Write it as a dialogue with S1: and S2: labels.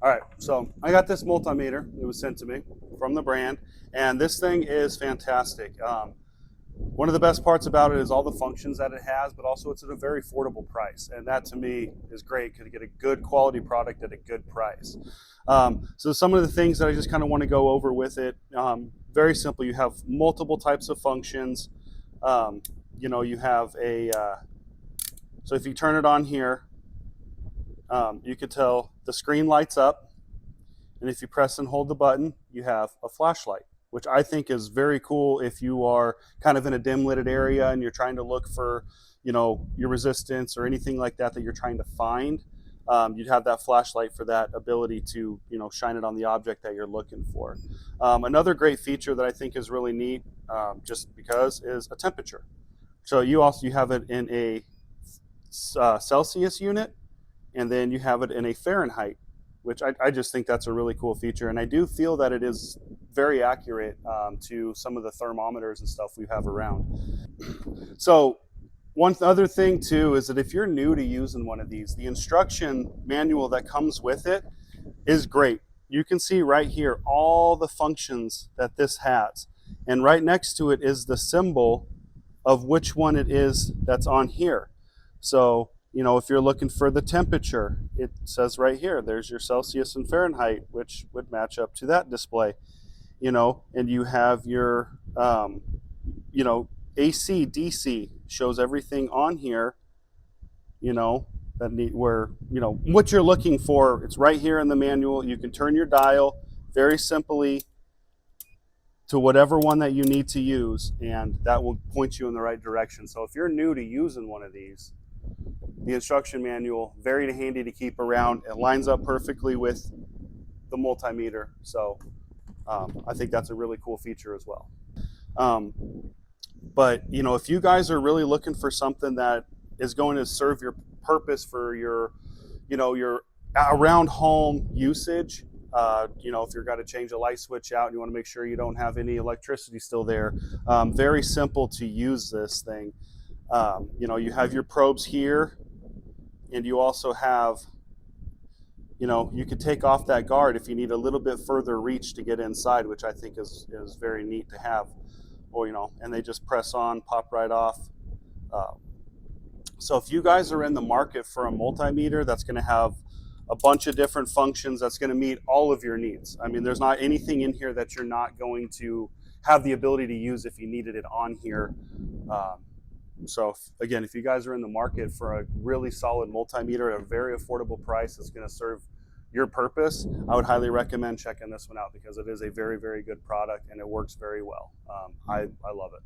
S1: All right, so I got this multimeter. It was sent to me from the brand, and this thing is fantastic. One of the best parts about it is all the functions that it has, but also it's at a very affordable price, and that to me is great because you get a good quality product at a good price. So some of the things that I just kind of want to go over with it, very simple. You have multiple types of functions. You have so if you turn it on here, you could tell the screen lights up, and if you press and hold the button, you have a flashlight, which I think is very cool if you are kind of in a dim lighted area and you're trying to look for, your resistance or anything like that you're trying to find. You'd have that flashlight for that ability to, shine it on the object that you're looking for. Another great feature that I think is really neat, just because, is a temperature. So you have it in a Celsius unit, and then you have it in a Fahrenheit, which I just think that's a really cool feature. And I do feel that it is very accurate to some of the thermometers and stuff we have around. So one other thing too is that if you're new to using one of these, the instruction manual that comes with it is great. You can see right here all the functions that this has. And right next to it is the symbol of which one it is that's on here. So, if you're looking for the temperature, it says right here, there's your Celsius and Fahrenheit, which would match up to that display, and you have your, AC, DC, shows everything on here, what you're looking for. It's right here in the manual. You can turn your dial very simply to whatever one that you need to use, and that will point you in the right direction. So if you're new to using one of these, the instruction manual, very handy to keep around. It lines up perfectly with the multimeter. So I think that's a really cool feature as well. But if you guys are really looking for something that is going to serve your purpose for your around home usage, if you're got to change a light switch out and you want to make sure you don't have any electricity still there, very simple to use this thing. You have your probes here, and you also have, you could take off that guard if you need a little bit further reach to get inside, which I think is very neat to have. Or, and they just press on, pop right off. So if you guys are in the market for a multimeter that's going to have a bunch of different functions, that's going to meet all of your needs. I mean, there's not anything in here that you're not going to have the ability to use if you needed it on here. So again, if you guys are in the market for a really solid multimeter at a very affordable price that's going to serve your purpose, I would highly recommend checking this one out because it is a very, very good product and it works very well. I love it.